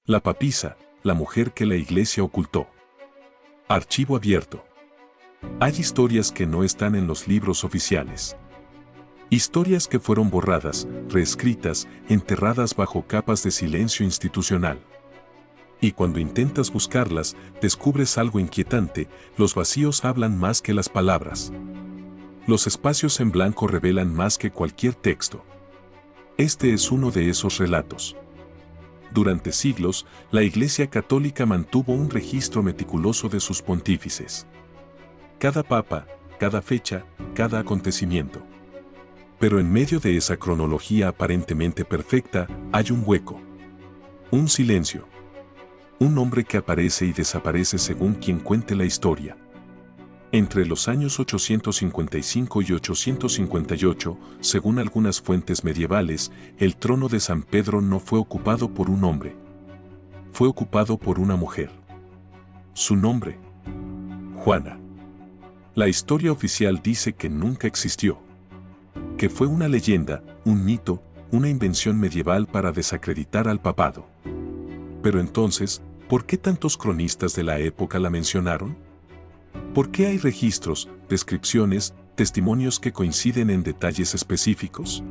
La papisa, la mujer que la Iglesia ocultó. Archivo abierto. Hay historias que no están en los libros oficiales. Historias que fueron borradas, reescritas, enterradas bajo capas de silencio institucional. Y cuando intentas buscarlas, descubres algo inquietante: los vacíos hablan más que las palabras. Los espacios en blanco revelan más que cualquier texto. Este es uno de esos relatos. Durante siglos, la Iglesia Católica mantuvo un registro meticuloso de sus pontífices. Cada papa, cada fecha, cada acontecimiento. Pero en medio de esa cronología aparentemente perfecta, hay un hueco. Un silencio. Un nombre que aparece y desaparece según quien cuente la historia. Entre los años 855 y 858, según algunas fuentes medievales, el trono de San Pedro no fue ocupado por un hombre. Fue ocupado por una mujer. Su nombre: Juana. La historia oficial dice que nunca existió. Que fue una leyenda, un mito, una invención medieval para desacreditar al papado. Pero entonces, ¿por qué tantos cronistas de la época la mencionaron? ¿Por qué hay registros, descripciones, testimonios que coinciden en detalles específicos?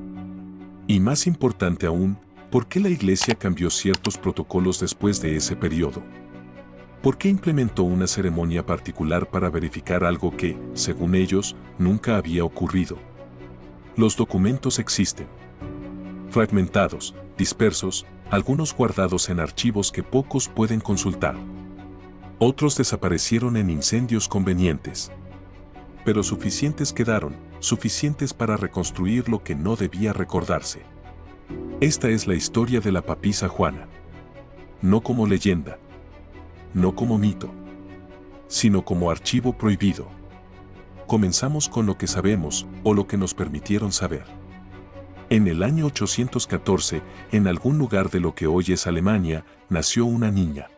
Y más importante aún, ¿por qué la Iglesia cambió ciertos protocolos después de ese periodo? ¿Por qué implementó una ceremonia particular para verificar algo que, según ellos, nunca había ocurrido? Los documentos existen. Fragmentados, dispersos, algunos guardados en archivos que pocos pueden consultar. Otros desaparecieron en incendios convenientes. Pero suficientes quedaron, suficientes para reconstruir lo que no debía recordarse. Esta es la historia de la papisa Juana. No como leyenda, no como mito, sino como archivo prohibido. Comenzamos con lo que sabemos, o lo que nos permitieron saber. En el año 814, en algún lugar de lo que hoy es Alemania, nació una niña.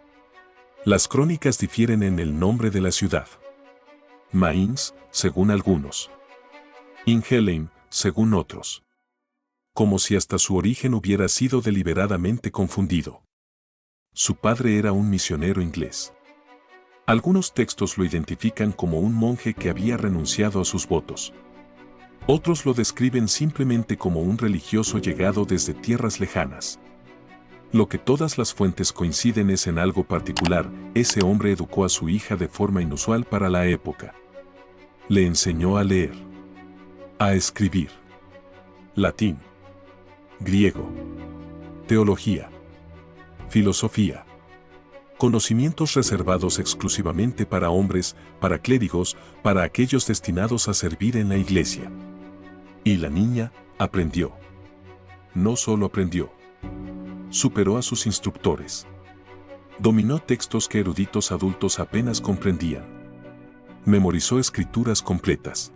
Las crónicas difieren en el nombre de la ciudad. Mainz, según algunos. Ingelheim, según otros. Como si hasta su origen hubiera sido deliberadamente confundido. Su padre era un misionero inglés. Algunos textos lo identifican como un monje que había renunciado a sus votos. Otros lo describen simplemente como un religioso llegado desde tierras lejanas. Lo que todas las fuentes coinciden es en algo particular: ese hombre educó a su hija de forma inusual para la época. Le enseñó a leer, a escribir, latín, griego, teología, filosofía, conocimientos reservados exclusivamente para hombres, para clérigos, para aquellos destinados a servir en la iglesia. Y la niña aprendió. No solo aprendió, superó a sus instructores. Dominó textos que eruditos adultos apenas comprendían. Memorizó escrituras completas.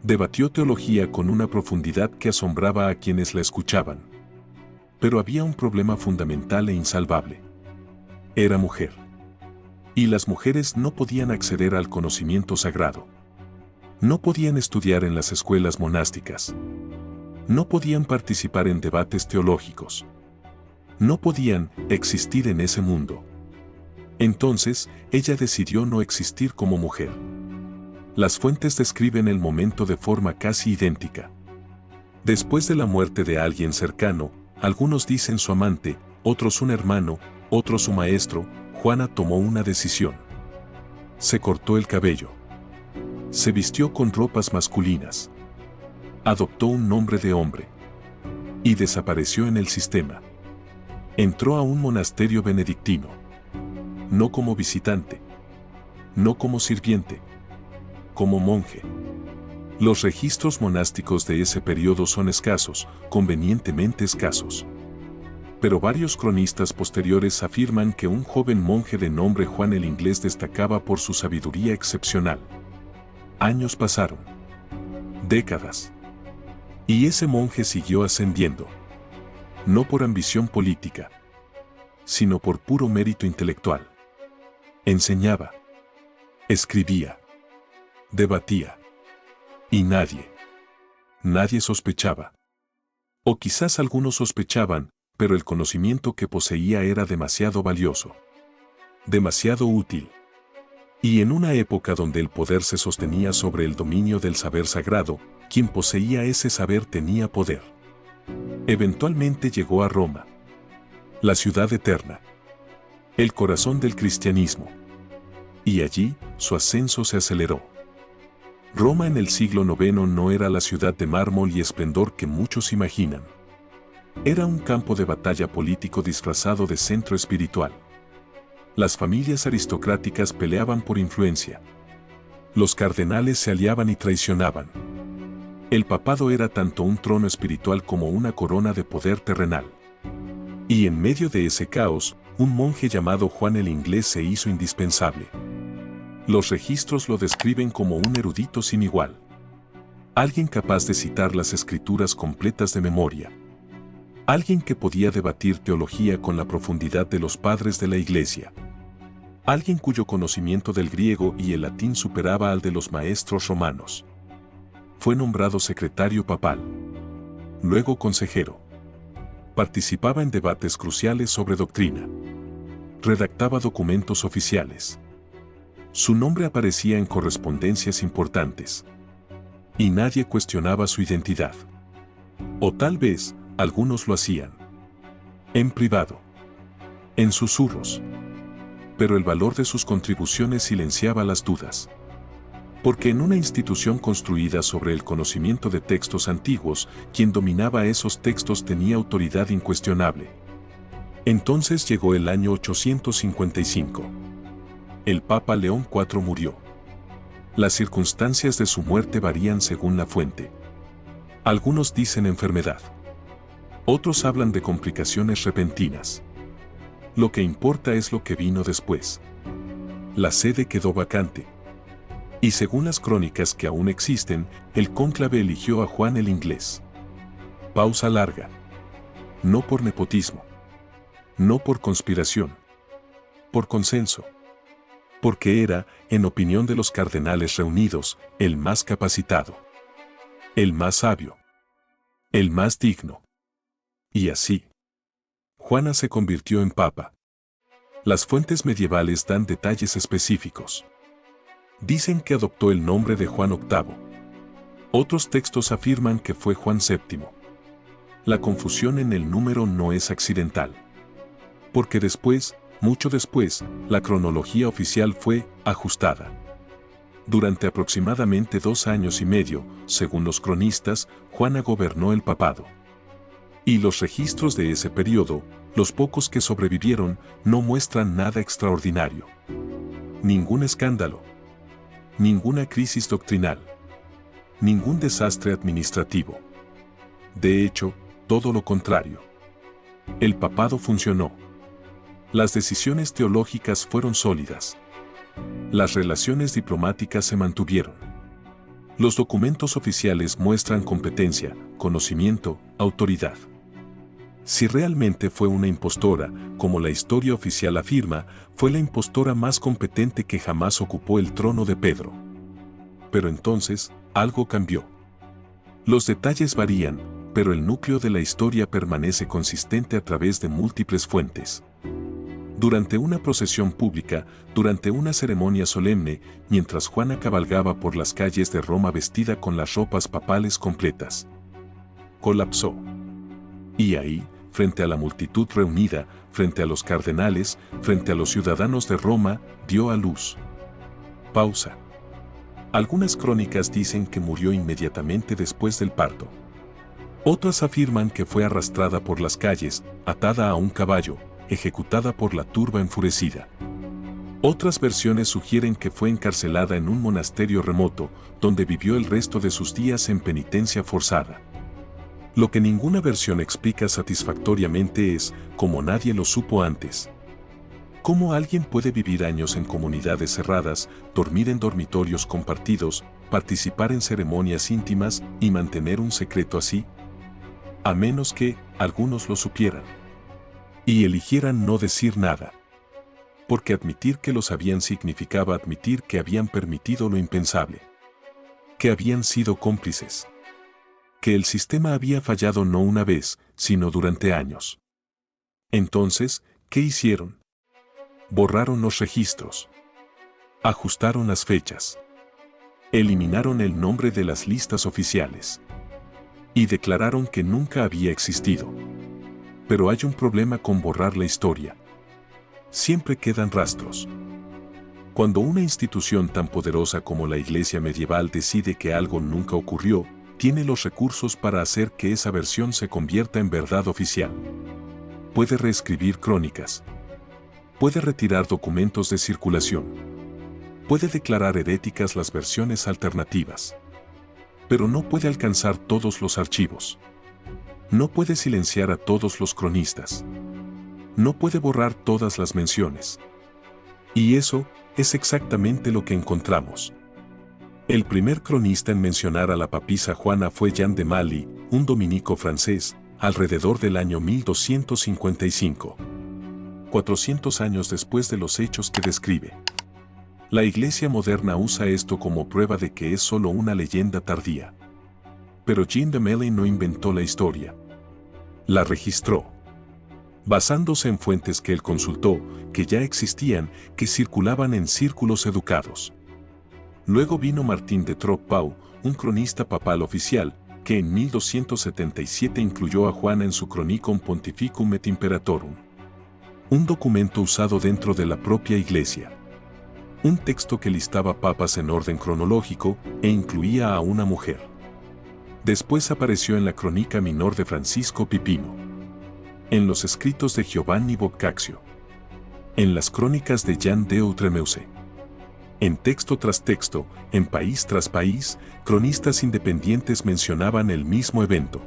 Debatió teología con una profundidad que asombraba a quienes la escuchaban. Pero había un problema fundamental e insalvable. Era mujer. Y las mujeres no podían acceder al conocimiento sagrado. No podían estudiar en las escuelas monásticas. No podían participar en debates teológicos. No podían existir en ese mundo. Entonces, ella decidió no existir como mujer. Las fuentes describen el momento de forma casi idéntica. Después de la muerte de alguien cercano, algunos dicen su amante, otros un hermano, otros su maestro, Juana tomó una decisión. Se cortó el cabello. Se vistió con ropas masculinas. Adoptó un nombre de hombre. Y desapareció en el sistema. Entró a un monasterio benedictino. No como visitante. No como sirviente. Como monje. Los registros monásticos de ese periodo son escasos, convenientemente escasos. Pero varios cronistas posteriores afirman que un joven monje de nombre Juan el Inglés destacaba por su sabiduría excepcional. Años pasaron. Décadas. Y ese monje siguió ascendiendo. No por ambición política, sino por puro mérito intelectual. Enseñaba, escribía, debatía. Y nadie sospechaba. O quizás algunos sospechaban, pero el conocimiento que poseía era demasiado valioso, demasiado útil. Y en una época donde el poder se sostenía sobre el dominio del saber sagrado, quien poseía ese saber tenía poder. Eventualmente llegó a Roma, la ciudad eterna, el corazón del cristianismo. Y allí, su ascenso se aceleró. Roma en el siglo IX no era la ciudad de mármol y esplendor que muchos imaginan. Era un campo de batalla político disfrazado de centro espiritual. Las familias aristocráticas peleaban por influencia. Los cardenales se aliaban y traicionaban. El papado era tanto un trono espiritual como una corona de poder terrenal. Y en medio de ese caos, un monje llamado Juan el Inglés se hizo indispensable. Los registros lo describen como un erudito sin igual. Alguien capaz de citar las escrituras completas de memoria. Alguien que podía debatir teología con la profundidad de los padres de la Iglesia. Alguien cuyo conocimiento del griego y el latín superaba al de los maestros romanos. Fue nombrado secretario papal. Luego consejero. Participaba en debates cruciales sobre doctrina. Redactaba documentos oficiales. Su nombre aparecía en correspondencias importantes. Y nadie cuestionaba su identidad. O tal vez, algunos lo hacían. En privado. En susurros. Pero el valor de sus contribuciones silenciaba las dudas. Porque en una institución construida sobre el conocimiento de textos antiguos, quien dominaba esos textos tenía autoridad incuestionable. Entonces llegó el año 855. El Papa León IV murió. Las circunstancias de su muerte varían según la fuente. Algunos dicen enfermedad. Otros hablan de complicaciones repentinas. Lo que importa es lo que vino después. La sede quedó vacante. Y según las crónicas que aún existen, el cónclave eligió a Juan el Inglés. Pausa larga. No por nepotismo. No por conspiración. Por consenso. Porque era, en opinión de los cardenales reunidos, el más capacitado. El más sabio. El más digno. Y así, Juana se convirtió en papa. Las fuentes medievales dan detalles específicos. Dicen que adoptó el nombre de Juan VIII. Otros textos afirman que fue Juan VII. La confusión en el número no es accidental. Porque después, mucho después, la cronología oficial fue ajustada. Durante aproximadamente 2 años y medio, según los cronistas, Juana gobernó el papado. Y los registros de ese periodo, los pocos que sobrevivieron, no muestran nada extraordinario. Ningún escándalo. Ninguna crisis doctrinal. Ningún desastre administrativo. De hecho, todo lo contrario. El papado funcionó. Las decisiones teológicas fueron sólidas. Las relaciones diplomáticas se mantuvieron. Los documentos oficiales muestran competencia, conocimiento, autoridad. Si realmente fue una impostora, como la historia oficial afirma, fue la impostora más competente que jamás ocupó el trono de Pedro. Pero entonces, algo cambió. Los detalles varían, pero el núcleo de la historia permanece consistente a través de múltiples fuentes. Durante una procesión pública, durante una ceremonia solemne, mientras Juana cabalgaba por las calles de Roma vestida con las ropas papales completas. Colapsó. Y ahí, frente a la multitud reunida, frente a los cardenales, frente a los ciudadanos de Roma, dio a luz. Pausa. Algunas crónicas dicen que murió inmediatamente después del parto. Otras afirman que fue arrastrada por las calles, atada a un caballo, ejecutada por la turba enfurecida. Otras versiones sugieren que fue encarcelada en un monasterio remoto, donde vivió el resto de sus días en penitencia forzada. Lo que ninguna versión explica satisfactoriamente es, como nadie lo supo antes, cómo alguien puede vivir años en comunidades cerradas, dormir en dormitorios compartidos, participar en ceremonias íntimas y mantener un secreto así, a menos que algunos lo supieran y eligieran no decir nada. Porque admitir que lo sabían significaba admitir que habían permitido lo impensable. Que habían sido cómplices. Que el sistema había fallado no una vez, sino durante años. Entonces, ¿qué hicieron? Borraron los registros. Ajustaron las fechas. Eliminaron el nombre de las listas oficiales. Y declararon que nunca había existido. Pero hay un problema con borrar la historia. Siempre quedan rastros. Cuando una institución tan poderosa como la Iglesia medieval decide que algo nunca ocurrió, tiene los recursos para hacer que esa versión se convierta en verdad oficial. Puede reescribir crónicas. Puede retirar documentos de circulación. Puede declarar heréticas las versiones alternativas. Pero no puede alcanzar todos los archivos. No puede silenciar a todos los cronistas. No puede borrar todas las menciones. Y eso es exactamente lo que encontramos. El primer cronista en mencionar a la papisa Juana fue Jean de Mali, un dominico francés, alrededor del año 1255. 400 años después de los hechos que describe. La Iglesia moderna usa esto como prueba de que es solo una leyenda tardía. Pero Jean de Mali no inventó la historia. La registró. Basándose en fuentes que él consultó, que ya existían, que circulaban en círculos educados. Luego vino Martín de Troppau, un cronista papal oficial, que en 1277 incluyó a Juana en su Chronicon Pontificum et Imperatorum. Un documento usado dentro de la propia Iglesia. Un texto que listaba papas en orden cronológico e incluía a una mujer. Después apareció en la Crónica Minor de Francisco Pipino. En los escritos de Giovanni Boccaccio. En las crónicas de Jean de Outremeuse. En texto tras texto, en país tras país, cronistas independientes mencionaban el mismo evento.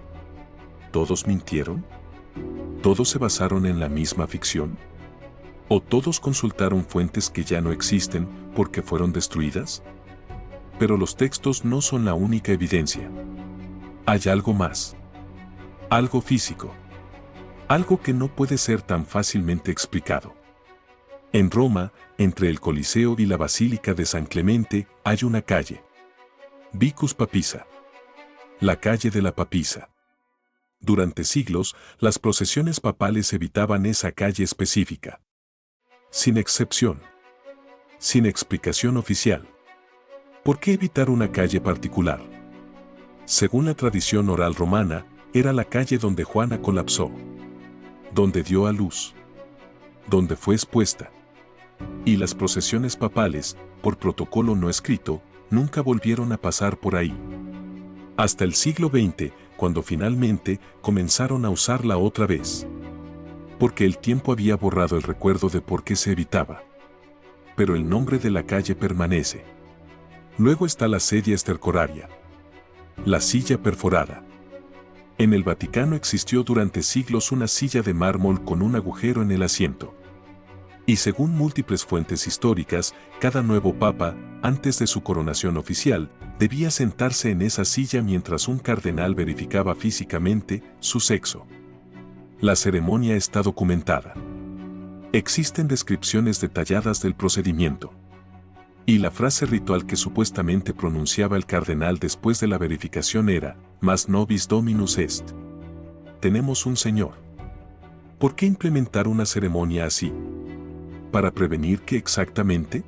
¿Todos mintieron? ¿Todos se basaron en la misma ficción? ¿O todos consultaron fuentes que ya no existen porque fueron destruidas? Pero los textos no son la única evidencia. Hay algo más. Algo físico. Algo que no puede ser tan fácilmente explicado. En Roma, entre el Coliseo y la Basílica de San Clemente, hay una calle. Vicus Papisa. La calle de la papisa. Durante siglos, las procesiones papales evitaban esa calle específica. Sin excepción. Sin explicación oficial. ¿Por qué evitar una calle particular? Según la tradición oral romana, era la calle donde Juana colapsó. Donde dio a luz. Donde fue expuesta. Y las procesiones papales, por protocolo no escrito, nunca volvieron a pasar por ahí. Hasta el siglo XX, cuando finalmente comenzaron a usarla otra vez. Porque el tiempo había borrado el recuerdo de por qué se evitaba. Pero el nombre de la calle permanece. Luego está la sedia estercoraria. La silla perforada. En el Vaticano existió durante siglos una silla de mármol con un agujero en el asiento. Y según múltiples fuentes históricas, cada nuevo papa, antes de su coronación oficial, debía sentarse en esa silla mientras un cardenal verificaba físicamente su sexo. La ceremonia está documentada. Existen descripciones detalladas del procedimiento. Y la frase ritual que supuestamente pronunciaba el cardenal después de la verificación era, Mas nobis dominus est. Tenemos un Señor. ¿Por qué implementar una ceremonia así? ¿Para prevenir qué exactamente?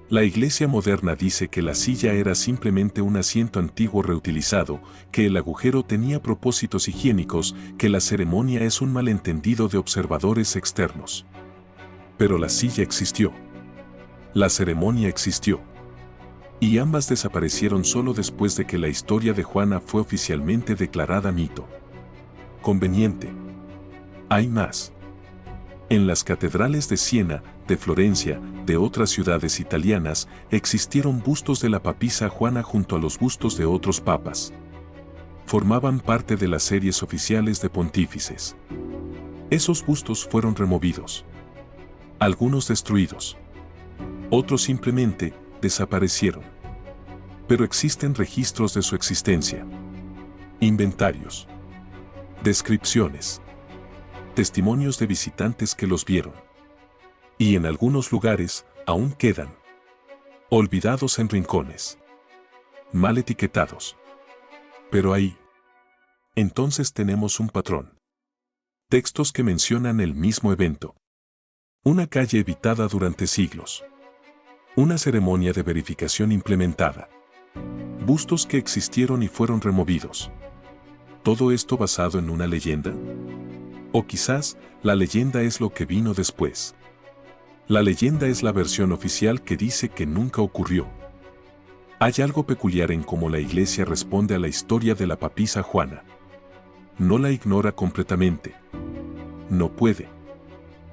La Iglesia moderna dice que la silla era simplemente un asiento antiguo reutilizado, que el agujero tenía propósitos higiénicos, que la ceremonia es un malentendido de observadores externos. Pero la silla existió. La ceremonia existió. Y ambas desaparecieron solo después de que la historia de Juana fue oficialmente declarada mito. Conveniente. Hay más. En las catedrales de Siena, de Florencia, de otras ciudades italianas, existieron bustos de la papisa Juana junto a los bustos de otros papas. Formaban parte de las series oficiales de pontífices. Esos bustos fueron removidos. Algunos destruidos. Otros simplemente desaparecieron. Pero existen registros de su existencia. Inventarios. Descripciones. Testimonios de visitantes que los vieron. Y en algunos lugares, aún quedan. Olvidados en rincones. Mal etiquetados. Pero ahí. Entonces tenemos un patrón. Textos que mencionan el mismo evento. Una calle evitada durante siglos. Una ceremonia de verificación implementada. Bustos que existieron y fueron removidos. ¿Todo esto basado en una leyenda? O quizás, la leyenda es lo que vino después. La leyenda es la versión oficial que dice que nunca ocurrió. Hay algo peculiar en cómo la Iglesia responde a la historia de la papisa Juana. No la ignora completamente. No puede.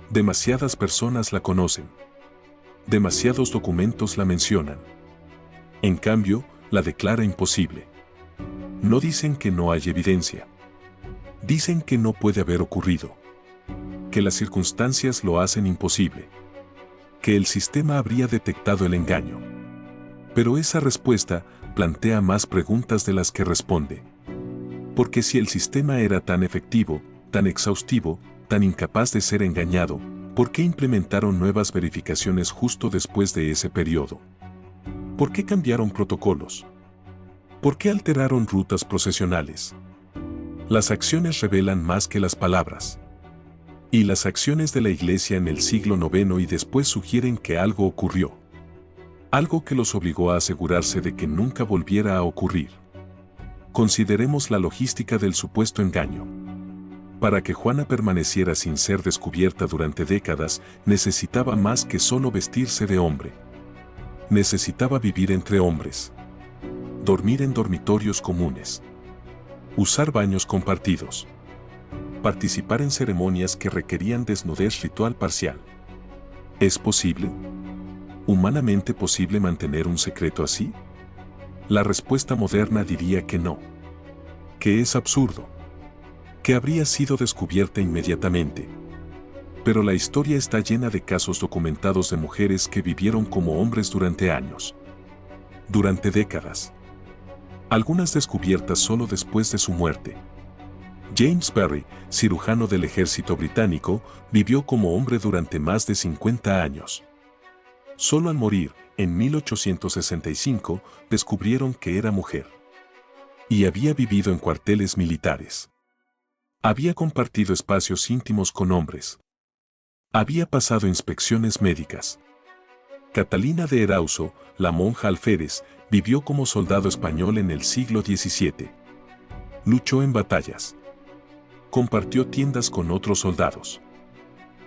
Demasiadas personas la conocen. Demasiados documentos la mencionan. En cambio, la declara imposible. No dicen que no hay evidencia. Dicen que no puede haber ocurrido. Que las circunstancias lo hacen imposible. Que el sistema habría detectado el engaño. Pero esa respuesta plantea más preguntas de las que responde. Porque si el sistema era tan efectivo, tan exhaustivo, tan incapaz de ser engañado, ¿por qué implementaron nuevas verificaciones justo después de ese periodo? ¿Por qué cambiaron protocolos? ¿Por qué alteraron rutas procesionales? Las acciones revelan más que las palabras. Y las acciones de la Iglesia en el siglo IX y después sugieren que algo ocurrió. Algo que los obligó a asegurarse de que nunca volviera a ocurrir. Consideremos la logística del supuesto engaño. Para que Juana permaneciera sin ser descubierta durante décadas, necesitaba más que solo vestirse de hombre. Necesitaba vivir entre hombres. Dormir en dormitorios comunes. Usar baños compartidos. Participar en ceremonias que requerían desnudez ritual parcial. ¿Es posible? ¿Humanamente posible mantener un secreto así? La respuesta moderna diría que no. Que es absurdo. Que habría sido descubierta inmediatamente. Pero la historia está llena de casos documentados de mujeres que vivieron como hombres durante años. Durante décadas. Algunas descubiertas solo después de su muerte. James Berry, cirujano del ejército británico, vivió como hombre durante más de 50 años. Solo al morir, en 1865, descubrieron que era mujer. Y había vivido en cuarteles militares. Había compartido espacios íntimos con hombres. Había pasado inspecciones médicas. Catalina de Erauso, la monja alférez, vivió como soldado español en el siglo XVII. Luchó en batallas. Compartió tiendas con otros soldados.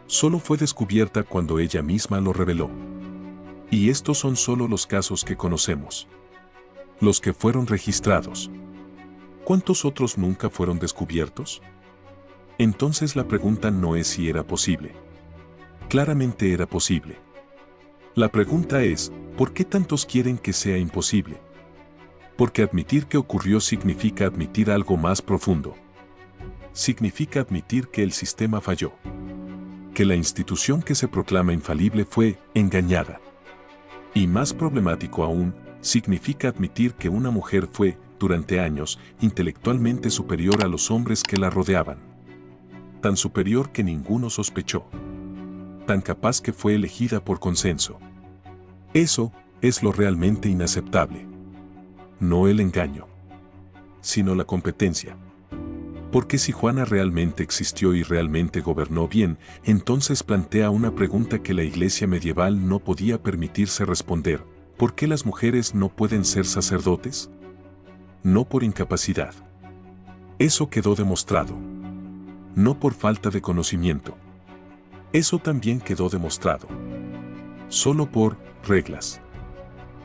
Solo fue descubierta cuando ella misma lo reveló. Y estos son solo los casos que conocemos. Los que fueron registrados. ¿Cuántos otros nunca fueron descubiertos? Entonces la pregunta no es si era posible. Claramente era posible. La pregunta es, ¿por qué tantos quieren que sea imposible? Porque admitir que ocurrió significa admitir algo más profundo. Significa admitir que el sistema falló. Que la institución que se proclama infalible fue engañada. Y más problemático aún, significa admitir que una mujer fue, durante años, intelectualmente superior a los hombres que la rodeaban. Tan superior que ninguno sospechó. Tan capaz que fue elegida por consenso. Eso es lo realmente inaceptable. No el engaño, sino la competencia. Porque si Juana realmente existió y realmente gobernó bien, entonces plantea una pregunta que la Iglesia medieval no podía permitirse responder: ¿por qué las mujeres no pueden ser sacerdotes? No por incapacidad. Eso quedó demostrado. No por falta de conocimiento. Eso también quedó demostrado. Solo por reglas.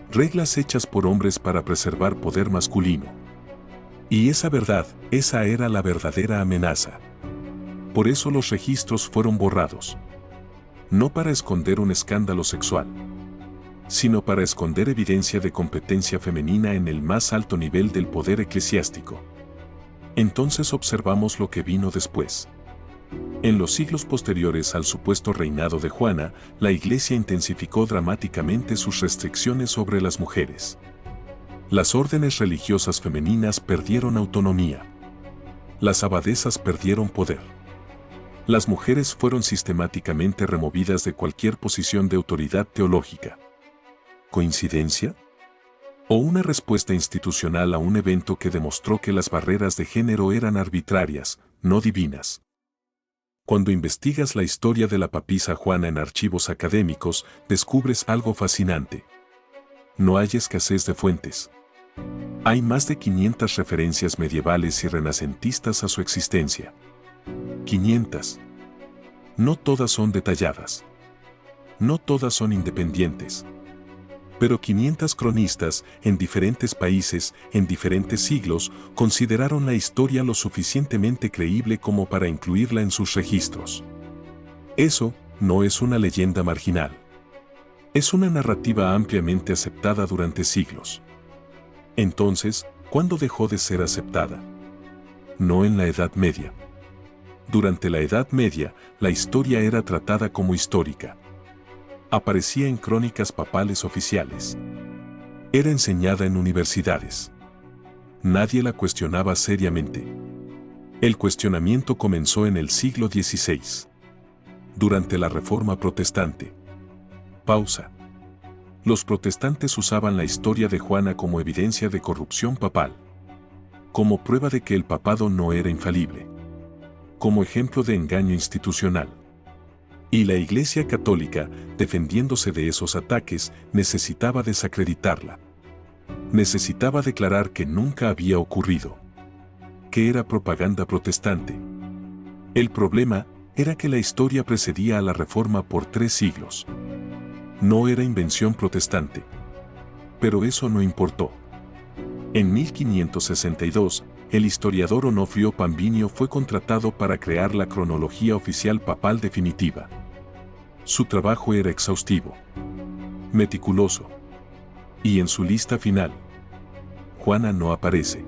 Reglas hechas por hombres para preservar poder masculino. Y esa verdad, esa era la verdadera amenaza. Por eso los registros fueron borrados. No para esconder un escándalo sexual, sino para esconder evidencia de competencia femenina en el más alto nivel del poder eclesiástico. Entonces observamos lo que vino después. En los siglos posteriores al supuesto reinado de Juana, la Iglesia intensificó dramáticamente sus restricciones sobre las mujeres. Las órdenes religiosas femeninas perdieron autonomía. Las abadesas perdieron poder. Las mujeres fueron sistemáticamente removidas de cualquier posición de autoridad teológica. ¿Coincidencia? ¿O una respuesta institucional a un evento que demostró que las barreras de género eran arbitrarias, no divinas? Cuando investigas la historia de la papisa Juana en archivos académicos, descubres algo fascinante. No hay escasez de fuentes. Hay más de 500 referencias medievales y renacentistas a su existencia. 500. No todas son detalladas. No todas son independientes. Pero 500 cronistas, en diferentes países, en diferentes siglos, consideraron la historia lo suficientemente creíble como para incluirla en sus registros. Eso no es una leyenda marginal. Es una narrativa ampliamente aceptada durante siglos. Entonces, ¿cuándo dejó de ser aceptada? No en la Edad Media. Durante la Edad Media, la historia era tratada como histórica. Aparecía en crónicas papales oficiales. Era enseñada en universidades. Nadie la cuestionaba seriamente. El cuestionamiento comenzó en el siglo XVI. Durante la Reforma Protestante. Pausa. Los protestantes usaban la historia de Juana como evidencia de corrupción papal. Como prueba de que el papado no era infalible. Como ejemplo de engaño institucional. Y la Iglesia Católica, defendiéndose de esos ataques, necesitaba desacreditarla. Necesitaba declarar que nunca había ocurrido. Que era propaganda protestante. El problema era que la historia precedía a la Reforma por 3 siglos. No era invención protestante. Pero eso no importó. En 1562, el historiador Onofrio Pambinio fue contratado para crear la cronología oficial papal definitiva. Su trabajo era exhaustivo, meticuloso. Y en su lista final, Juana no aparece.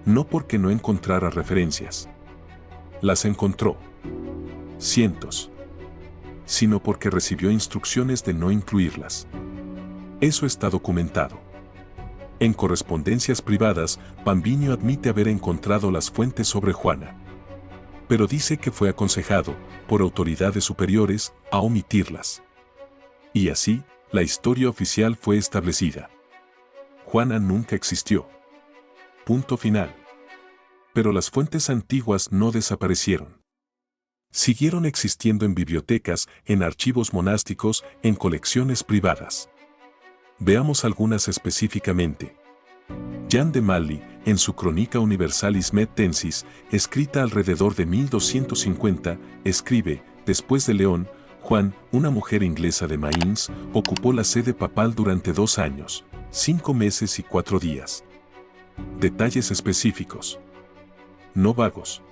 No porque no encontrara referencias. Las encontró. Cientos. Sino porque recibió instrucciones de no incluirlas. Eso está documentado. En correspondencias privadas, Pambinio admite haber encontrado las fuentes sobre Juana. Pero dice que fue aconsejado, por autoridades superiores, a omitirlas. Y así, la historia oficial fue establecida. Juana nunca existió. Punto final. Pero las fuentes antiguas no desaparecieron. Siguieron existiendo en bibliotecas, en archivos monásticos, en colecciones privadas. Veamos algunas específicamente. Jan de Mali, en su Crónica Universalis Mettensis, escrita alrededor de 1250, escribe, después de León, Juan, una mujer inglesa de Mainz, ocupó la sede papal durante 2 años, 5 meses y 4 días. Detalles específicos. No vagos.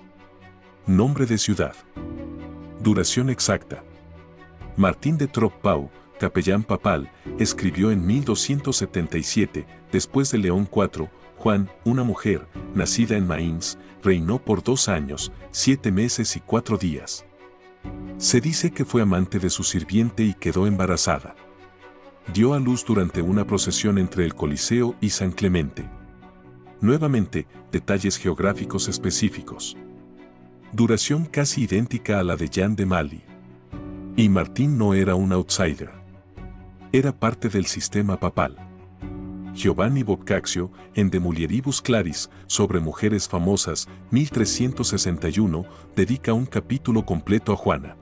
Nombre de ciudad. Duración exacta. Martín de Troppau, capellán papal, escribió en 1277, después de León IV, Juan, una mujer, nacida en Mainz, reinó por 2 años, 7 meses y 4 días. Se dice que fue amante de su sirviente y quedó embarazada. Dio a luz durante una procesión entre el Coliseo y San Clemente. Nuevamente, detalles geográficos específicos. Duración casi idéntica a la de Jan de Mali. Y Martín no era un outsider. Era parte del sistema papal. Giovanni Boccaccio, en De Mulieribus Claris, sobre mujeres famosas, 1361, dedica un capítulo completo a Juana.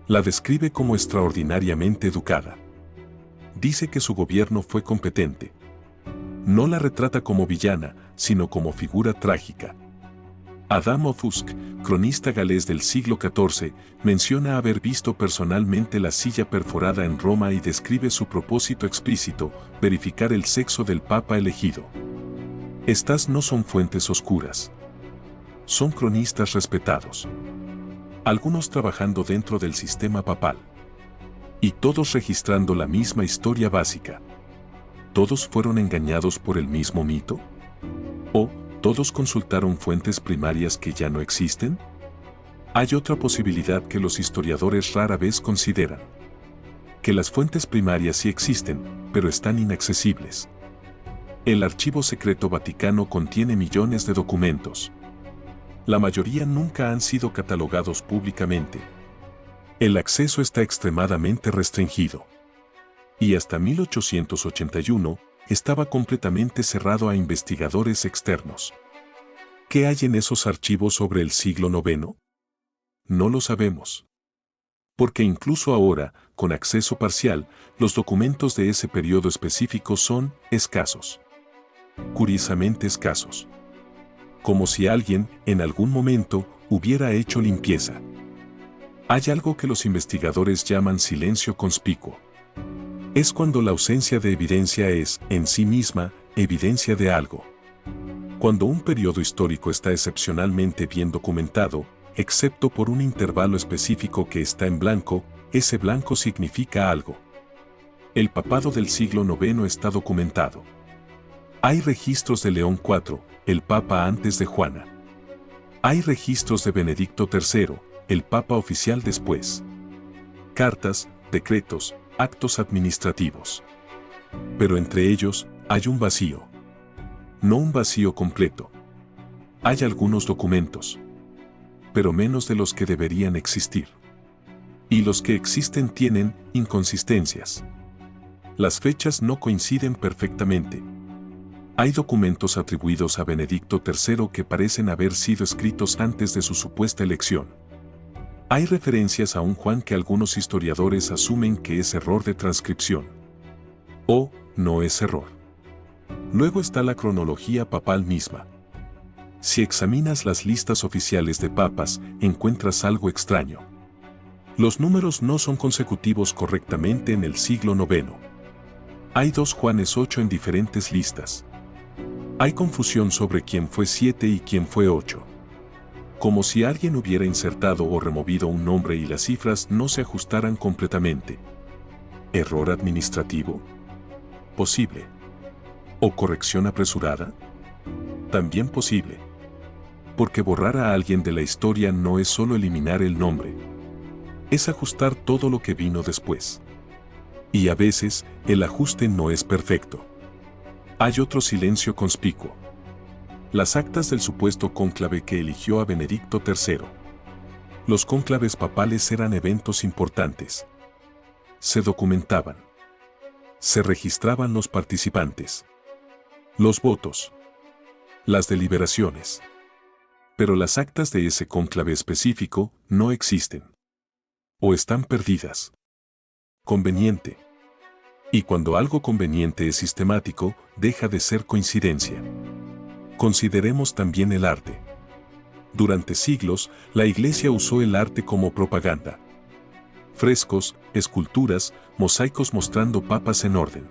La describe como extraordinariamente educada. Dice que su gobierno fue competente. No la retrata como villana, sino como figura trágica. Adam of Usk, cronista galés del siglo XIV, menciona haber visto personalmente la silla perforada en Roma y describe su propósito explícito, verificar el sexo del papa elegido. Estas no son fuentes oscuras. Son cronistas respetados. Algunos trabajando dentro del sistema papal. Y todos registrando la misma historia básica. ¿Todos fueron engañados por el mismo mito? ¿O todos consultaron fuentes primarias que ya no existen? Hay otra posibilidad que los historiadores rara vez consideran. Que las fuentes primarias sí existen, pero están inaccesibles. El Archivo Secreto Vaticano contiene millones de documentos. La mayoría nunca han sido catalogados públicamente. El acceso está extremadamente restringido. Y hasta 1881, estaba completamente cerrado a investigadores externos. ¿Qué hay en esos archivos sobre el siglo IX? No lo sabemos. Porque incluso ahora, con acceso parcial, los documentos de ese periodo específico son escasos. Curiosamente escasos. Como si alguien, en algún momento, hubiera hecho limpieza. Hay algo que los investigadores llaman silencio conspicuo. Es cuando la ausencia de evidencia es, en sí misma, evidencia de algo. Cuando un periodo histórico está excepcionalmente bien documentado, excepto por un intervalo específico que está en blanco, ese blanco significa algo. El papado del siglo IX está documentado. Hay registros de León IV, el papa antes de Juana. Hay registros de Benedicto III, el papa oficial después. Cartas, decretos, actos administrativos. Pero entre ellos, hay un vacío. No un vacío completo. Hay algunos documentos, pero menos de los que deberían existir. Y los que existen tienen inconsistencias. Las fechas no coinciden perfectamente. Hay documentos atribuidos a Benedicto III que parecen haber sido escritos antes de su supuesta elección. Hay referencias a un Juan que algunos historiadores asumen que es error de transcripción. O no es error. Luego está la cronología papal misma. Si examinas las listas oficiales de papas, encuentras algo extraño. Los números no son consecutivos correctamente en el siglo IX. Hay 2 Juanes 8 en diferentes listas. Hay confusión sobre quién fue 7 y quién fue 8. Como si alguien hubiera insertado o removido un nombre y las cifras no se ajustaran completamente. ¿Error administrativo? Posible. ¿O corrección apresurada? También posible. Porque borrar a alguien de la historia no es solo eliminar el nombre. Es ajustar todo lo que vino después. Y a veces, el ajuste no es perfecto. Hay otro silencio conspicuo. Las actas del supuesto cónclave que eligió a Benedicto III. Los cónclaves papales eran eventos importantes. Se documentaban. Se registraban los participantes. Los votos. Las deliberaciones. Pero las actas de ese cónclave específico no existen. O están perdidas. Conveniente. Y cuando algo conveniente es sistemático, deja de ser coincidencia. Consideremos también el arte. Durante siglos, la Iglesia usó el arte como propaganda. Frescos, esculturas, mosaicos mostrando papas en orden.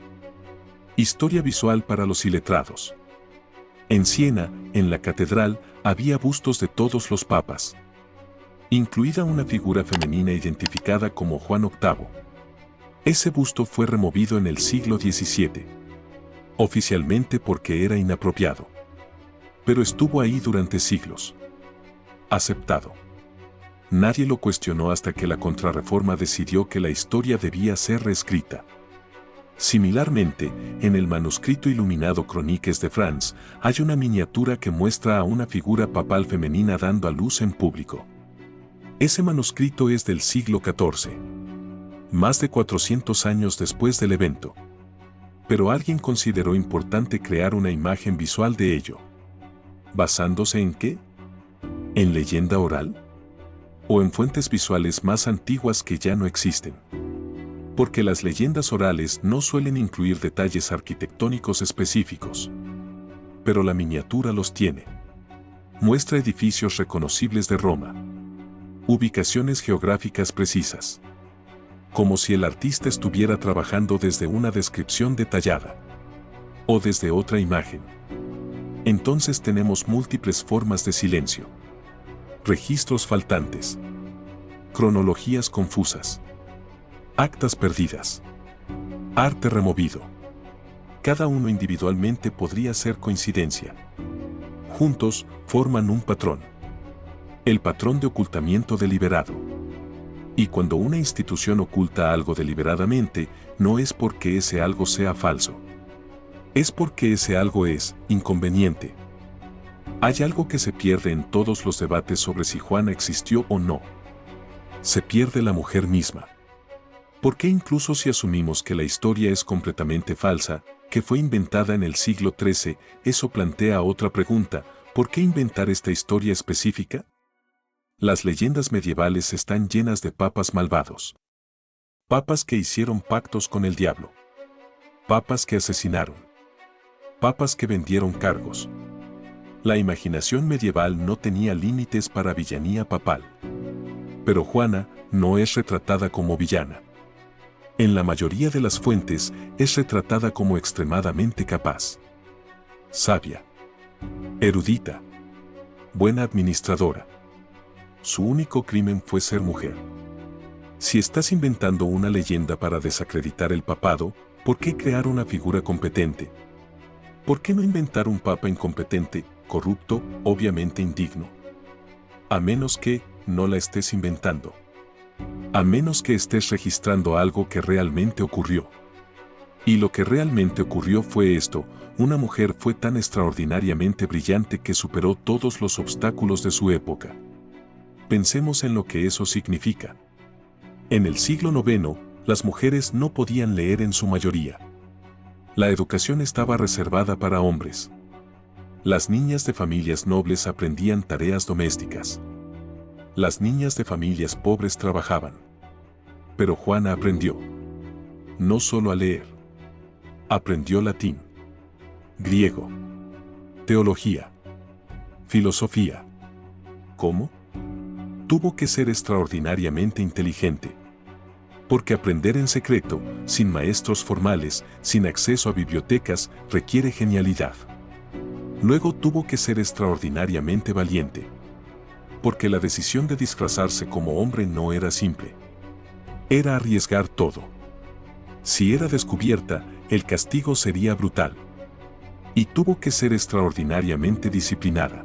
Historia visual para los iletrados. En Siena, en la catedral, había bustos de todos los papas, incluida una figura femenina identificada como Juan VIII. Ese busto fue removido en el siglo XVII, oficialmente porque era inapropiado. Pero estuvo ahí durante siglos. Aceptado. Nadie lo cuestionó hasta que la Contrarreforma decidió que la historia debía ser reescrita. Similarmente, en el manuscrito iluminado Chroniques de France, hay una miniatura que muestra a una figura papal femenina dando a luz en público. Ese manuscrito es del siglo XIV. Más de 400 años después del evento. Pero alguien consideró importante crear una imagen visual de ello. ¿Basándose en qué? ¿En leyenda oral? ¿O en fuentes visuales más antiguas que ya no existen? Porque las leyendas orales no suelen incluir detalles arquitectónicos específicos. Pero la miniatura los tiene. Muestra edificios reconocibles de Roma. Ubicaciones geográficas precisas. Como si el artista estuviera trabajando desde una descripción detallada. O desde otra imagen. Entonces tenemos múltiples formas de silencio. Registros faltantes. Cronologías confusas. Actas perdidas. Arte removido. Cada uno individualmente podría ser coincidencia. Juntos, forman un patrón. El patrón de ocultamiento deliberado. Y cuando una institución oculta algo deliberadamente, no es porque ese algo sea falso. Es porque ese algo es inconveniente. Hay algo que se pierde en todos los debates sobre si Juana existió o no. Se pierde la mujer misma. ¿Por qué incluso si asumimos que la historia es completamente falsa, que fue inventada en el siglo XIII, eso plantea otra pregunta: ¿por qué inventar esta historia específica? Las leyendas medievales están llenas de papas malvados. Papas que hicieron pactos con el diablo. Papas que asesinaron. Papas que vendieron cargos. La imaginación medieval no tenía límites para villanía papal. Pero Juana no es retratada como villana. En la mayoría de las fuentes es retratada como extremadamente capaz, sabia, erudita, buena administradora. Su único crimen fue ser mujer. Si estás inventando una leyenda para desacreditar el papado, ¿por qué crear una figura competente? ¿Por qué no inventar un papa incompetente, corrupto, obviamente indigno? A menos que no la estés inventando. A menos que estés registrando algo que realmente ocurrió. Y lo que realmente ocurrió fue esto: una mujer fue tan extraordinariamente brillante que superó todos los obstáculos de su época. Pensemos en lo que eso significa. En el siglo IX, las mujeres no podían leer en su mayoría. La educación estaba reservada para hombres. Las niñas de familias nobles aprendían tareas domésticas. Las niñas de familias pobres trabajaban. Pero Juana aprendió. No solo a leer. Aprendió latín, griego, teología, filosofía. ¿Cómo? Tuvo que ser extraordinariamente inteligente. Porque aprender en secreto, sin maestros formales, sin acceso a bibliotecas, requiere genialidad. Luego tuvo que ser extraordinariamente valiente. Porque la decisión de disfrazarse como hombre no era simple. Era arriesgar todo. Si era descubierta, el castigo sería brutal. Y tuvo que ser extraordinariamente disciplinada.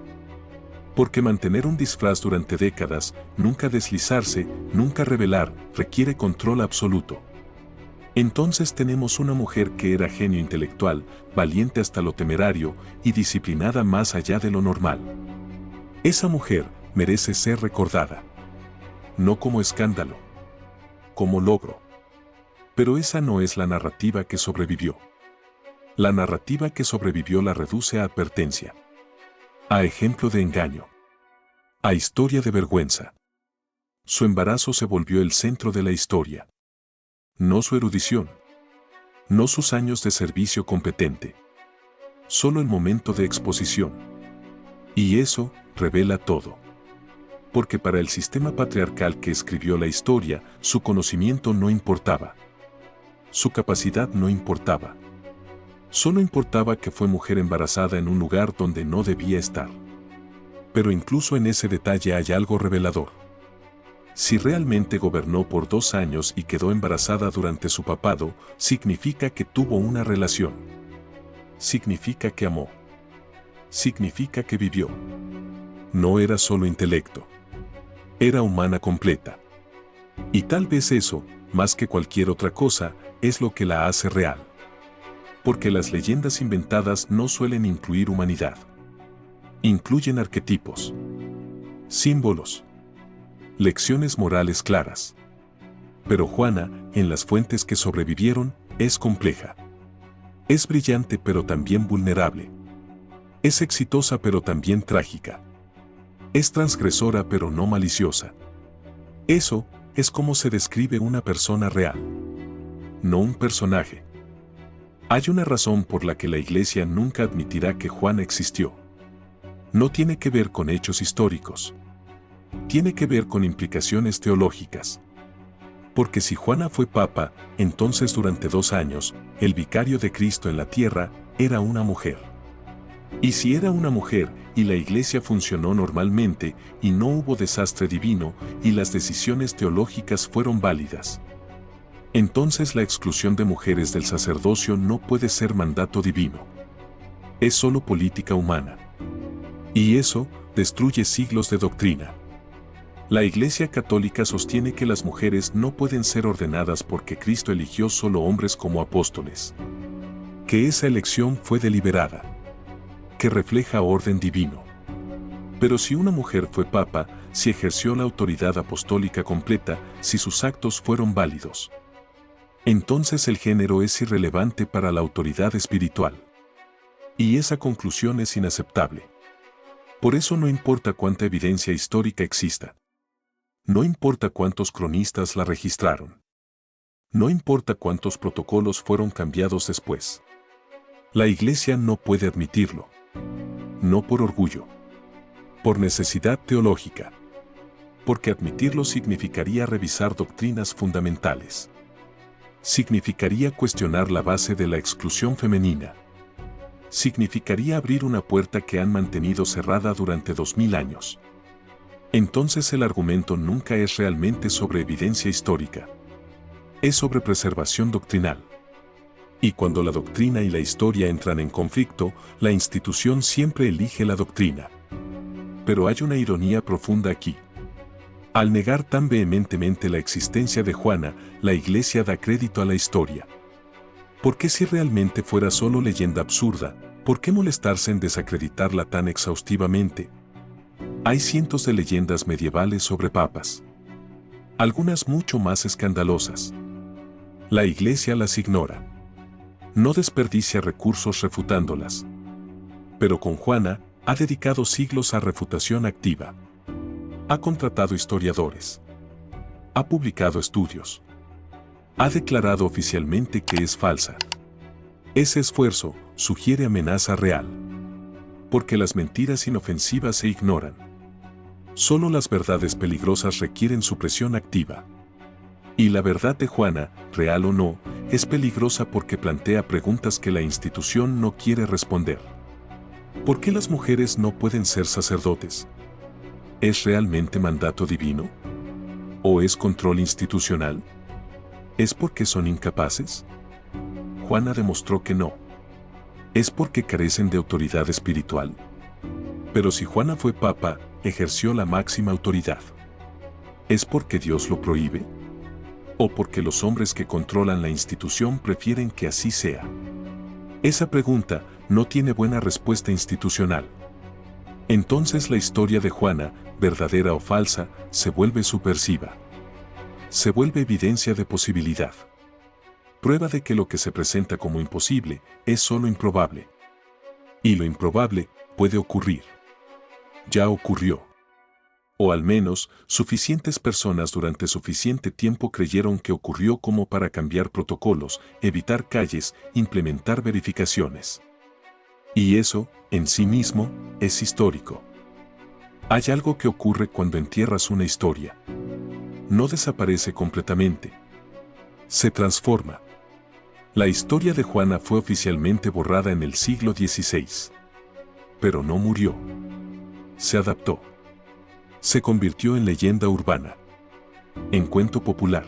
Porque mantener un disfraz durante décadas, nunca deslizarse, nunca revelar, requiere control absoluto. Entonces tenemos una mujer que era genio intelectual, valiente hasta lo temerario y disciplinada más allá de lo normal. Esa mujer merece ser recordada. No como escándalo. Como logro. Pero esa no es la narrativa que sobrevivió. La narrativa que sobrevivió la reduce a advertencia. A ejemplo de engaño. A historia de vergüenza. Su embarazo se volvió el centro de la historia. No su erudición. No sus años de servicio competente. Solo el momento de exposición. Y eso revela todo. Porque para el sistema patriarcal que escribió la historia, su conocimiento no importaba. Su capacidad no importaba. Solo importaba que fue mujer embarazada en un lugar donde no debía estar. Pero incluso en ese detalle hay algo revelador. Si realmente gobernó por 2 años y quedó embarazada durante su papado, significa que tuvo una relación. Significa que amó. Significa que vivió. No era solo intelecto. Era humana completa. Y tal vez eso, más que cualquier otra cosa, es lo que la hace real. Porque las leyendas inventadas no suelen incluir humanidad. Incluyen arquetipos, símbolos, lecciones morales claras. Pero Juana, en las fuentes que sobrevivieron, es compleja. Es brillante pero también vulnerable. Es exitosa pero también trágica. Es transgresora pero no maliciosa. Eso es como se describe una persona real. No un personaje. Hay una razón por la que la Iglesia nunca admitirá que Juana existió. No tiene que ver con hechos históricos. Tiene que ver con implicaciones teológicas. Porque si Juana fue papa, entonces durante 2 años, el vicario de Cristo en la tierra era una mujer. Y si era una mujer, y la Iglesia funcionó normalmente, y no hubo desastre divino, y las decisiones teológicas fueron válidas, entonces la exclusión de mujeres del sacerdocio no puede ser mandato divino. Es solo política humana. Y eso destruye siglos de doctrina. La Iglesia Católica sostiene que las mujeres no pueden ser ordenadas porque Cristo eligió solo hombres como apóstoles. Que esa elección fue deliberada. Que refleja orden divino. Pero si una mujer fue papa, si ejerció la autoridad apostólica completa, si sus actos fueron válidos, entonces el género es irrelevante para la autoridad espiritual. Y esa conclusión es inaceptable. Por eso no importa cuánta evidencia histórica exista. No importa cuántos cronistas la registraron. No importa cuántos protocolos fueron cambiados después. La Iglesia no puede admitirlo. No por orgullo. Por necesidad teológica. Porque admitirlo significaría revisar doctrinas fundamentales. Significaría cuestionar la base de la exclusión femenina. Significaría abrir una puerta que han mantenido cerrada durante 2000 años. Entonces el argumento nunca es realmente sobre evidencia histórica. Es sobre preservación doctrinal. Y cuando la doctrina y la historia entran en conflicto, la institución siempre elige la doctrina. Pero hay una ironía profunda aquí. Al negar tan vehementemente la existencia de Juana, la Iglesia da crédito a la historia. ¿Por qué si realmente fuera solo leyenda absurda, por qué molestarse en desacreditarla tan exhaustivamente? Hay cientos de leyendas medievales sobre papas. Algunas mucho más escandalosas. La Iglesia las ignora. No desperdicia recursos refutándolas. Pero con Juana, ha dedicado siglos a refutación activa. Ha contratado historiadores. Ha publicado estudios. Ha declarado oficialmente que es falsa. Ese esfuerzo sugiere amenaza real. Porque las mentiras inofensivas se ignoran. Solo las verdades peligrosas requieren supresión activa. Y la verdad de Juana, real o no, es peligrosa porque plantea preguntas que la institución no quiere responder. ¿Por qué las mujeres no pueden ser sacerdotes? ¿Es realmente mandato divino? ¿O es control institucional? ¿Es porque son incapaces? Juana demostró que no. ¿Es porque carecen de autoridad espiritual? Pero si Juana fue papa, ejerció la máxima autoridad. ¿Es porque Dios lo prohíbe? ¿O porque los hombres que controlan la institución prefieren que así sea? Esa pregunta no tiene buena respuesta institucional. Entonces la historia de Juana, verdadera o falsa, se vuelve subversiva. Se vuelve evidencia de posibilidad. Prueba de que lo que se presenta como imposible es solo improbable. Y lo improbable puede ocurrir. Ya ocurrió. O al menos, suficientes personas durante suficiente tiempo creyeron que ocurrió como para cambiar protocolos, evitar calles, implementar verificaciones. Y eso, en sí mismo, es histórico. Hay algo que ocurre cuando entierras una historia. No desaparece completamente. Se transforma. La historia de Juana fue oficialmente borrada en el siglo XVI. Pero no murió. Se adaptó. Se convirtió en leyenda urbana. En cuento popular.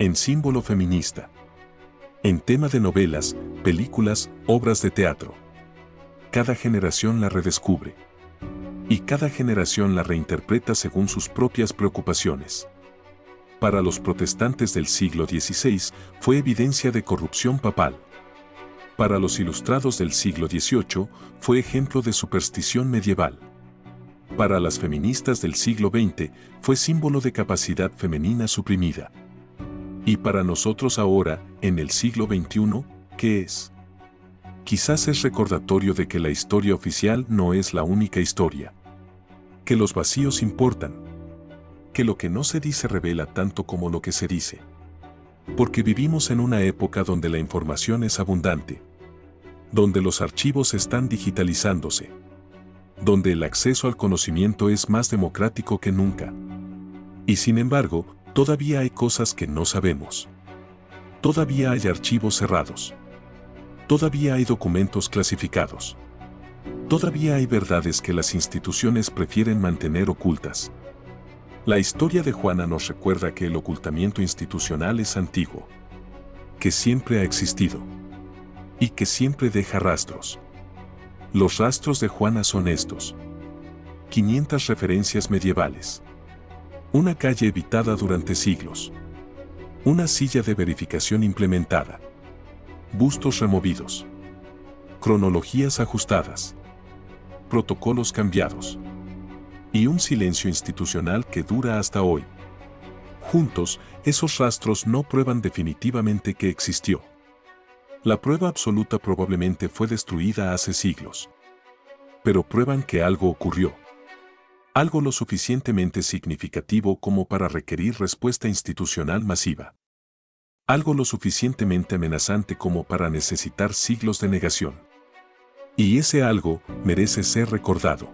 En símbolo feminista. En tema de novelas, películas, obras de teatro. Cada generación la redescubre. Y cada generación la reinterpreta según sus propias preocupaciones. Para los protestantes del siglo XVI fue evidencia de corrupción papal. Para los ilustrados del siglo XVIII fue ejemplo de superstición medieval. Para las feministas del siglo XX fue símbolo de capacidad femenina suprimida. Y para nosotros ahora, en el siglo XXI, ¿qué es? Quizás es recordatorio de que la historia oficial no es la única historia. Que los vacíos importan. Que lo que no se dice revela tanto como lo que se dice. Porque vivimos en una época donde la información es abundante. Donde los archivos están digitalizándose. Donde el acceso al conocimiento es más democrático que nunca. Y sin embargo, todavía hay cosas que no sabemos. Todavía hay archivos cerrados. Todavía hay documentos clasificados. Todavía hay verdades que las instituciones prefieren mantener ocultas. La historia de Juana nos recuerda que el ocultamiento institucional es antiguo. Que siempre ha existido. Y que siempre deja rastros. Los rastros de Juana son estos. 500 referencias medievales. Una calle evitada durante siglos. Una silla de verificación implementada. Bustos removidos. Cronologías ajustadas. Protocolos cambiados. Y un silencio institucional que dura hasta hoy. Juntos, esos rastros no prueban definitivamente que existió. La prueba absoluta probablemente fue destruida hace siglos. Pero prueban que algo ocurrió. Algo lo suficientemente significativo como para requerir respuesta institucional masiva. Algo lo suficientemente amenazante como para necesitar siglos de negación. Y ese algo merece ser recordado.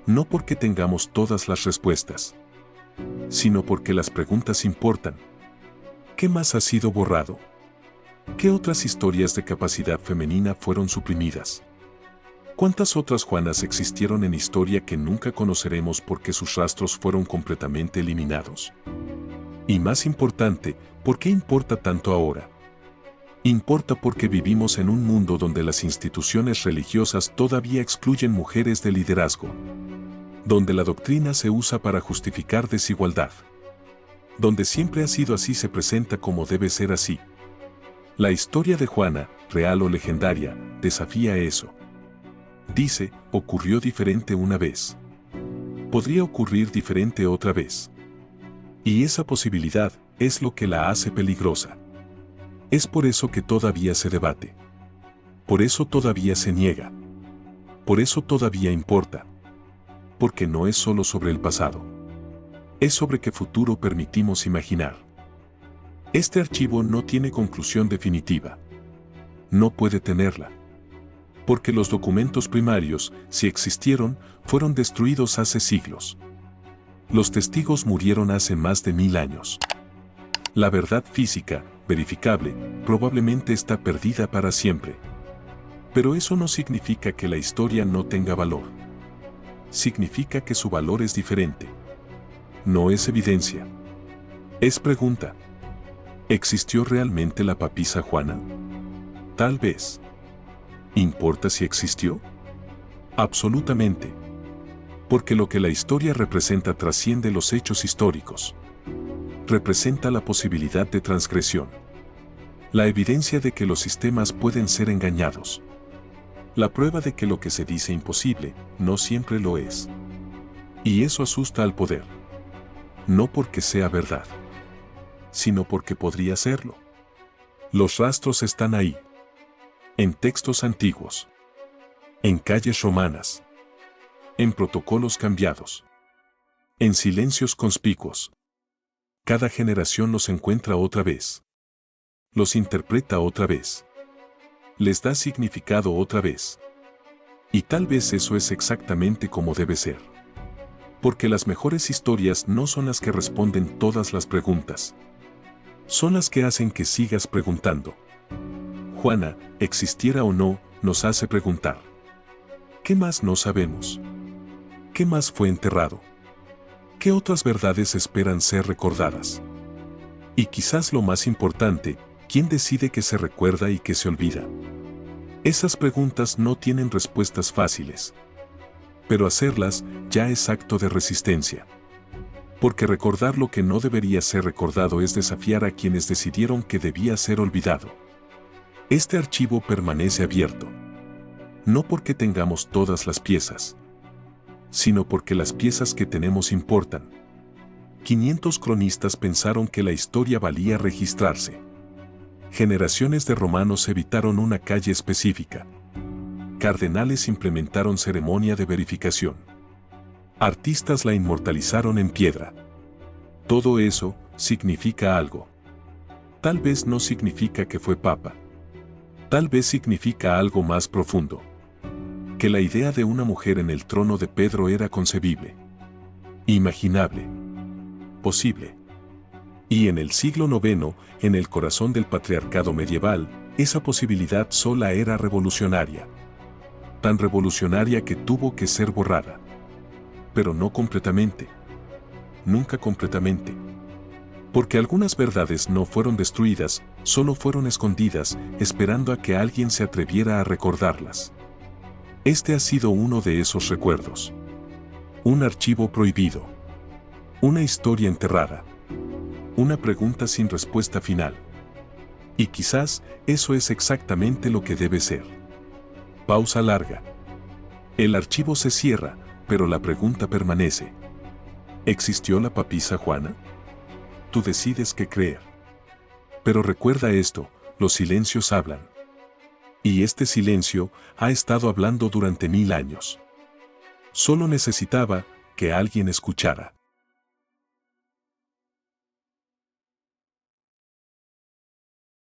No porque tengamos todas las respuestas, sino porque las preguntas importan. ¿Qué más ha sido borrado? ¿Qué otras historias de capacidad femenina fueron suprimidas? ¿Cuántas otras Juanas existieron en historia que nunca conoceremos porque sus rastros fueron completamente eliminados? Y más importante, ¿por qué importa tanto ahora? Importa porque vivimos en un mundo donde las instituciones religiosas todavía excluyen mujeres de liderazgo, donde la doctrina se usa para justificar desigualdad, donde siempre ha sido así se presenta como debe ser así. La historia de Juana, real o legendaria, desafía eso. Dice, ocurrió diferente una vez. Podría ocurrir diferente otra vez. Y esa posibilidad es lo que la hace peligrosa. Es por eso que todavía se debate. Por eso todavía se niega. Por eso todavía importa. Porque no es solo sobre el pasado. Es sobre qué futuro permitimos imaginar. Este archivo no tiene conclusión definitiva. No puede tenerla. Porque los documentos primarios, si existieron, fueron destruidos hace siglos. Los testigos murieron hace más de 1000 años. La verdad física, verificable, probablemente está perdida para siempre. Pero eso no significa que la historia no tenga valor. Significa que su valor es diferente. No es evidencia. Es pregunta. ¿Existió realmente la papisa Juana? Tal vez. ¿Importa si existió? Absolutamente. Porque lo que la historia representa trasciende los hechos históricos. Representa la posibilidad de transgresión. La evidencia de que los sistemas pueden ser engañados. La prueba de que lo que se dice imposible, no siempre lo es. Y eso asusta al poder. No porque sea verdad, sino porque podría serlo. Los rastros están ahí. En textos antiguos. En calles romanas. En protocolos cambiados. En silencios conspicuos. Cada generación los encuentra otra vez. Los interpreta otra vez. Les da significado otra vez. Y tal vez eso es exactamente como debe ser. Porque las mejores historias no son las que responden todas las preguntas. Son las que hacen que sigas preguntando. Juana, existiera o no, nos hace preguntar. ¿Qué más no sabemos? ¿Qué más fue enterrado? ¿Qué otras verdades esperan ser recordadas? Y quizás lo más importante, ¿quién decide qué se recuerda y qué se olvida? Esas preguntas no tienen respuestas fáciles. Pero hacerlas ya es acto de resistencia. Porque recordar lo que no debería ser recordado es desafiar a quienes decidieron que debía ser olvidado. Este archivo permanece abierto. No porque tengamos todas las piezas, sino porque las piezas que tenemos importan. 500 cronistas pensaron que la historia valía registrarse. Generaciones de romanos evitaron una calle específica. Cardenales implementaron ceremonia de verificación. Artistas la inmortalizaron en piedra. Todo eso significa algo. Tal vez no significa que fue papa. Tal vez significa algo más profundo. Que la idea de una mujer en el trono de Pedro era concebible. Imaginable. Posible. Y en el siglo IX, en el corazón del patriarcado medieval, esa posibilidad sola era revolucionaria. Tan revolucionaria que tuvo que ser borrada. Pero no completamente. Nunca completamente. Porque algunas verdades no fueron destruidas, solo fueron escondidas, esperando a que alguien se atreviera a recordarlas. Este ha sido uno de esos recuerdos. Un archivo prohibido. Una historia enterrada. Una pregunta sin respuesta final. Y quizás eso es exactamente lo que debe ser. Pausa larga. El archivo se cierra, pero la pregunta permanece. ¿Existió la papisa Juana? Tú decides qué creer. Pero recuerda esto, los silencios hablan. Y este silencio ha estado hablando durante 1000 años. Solo necesitaba que alguien escuchara.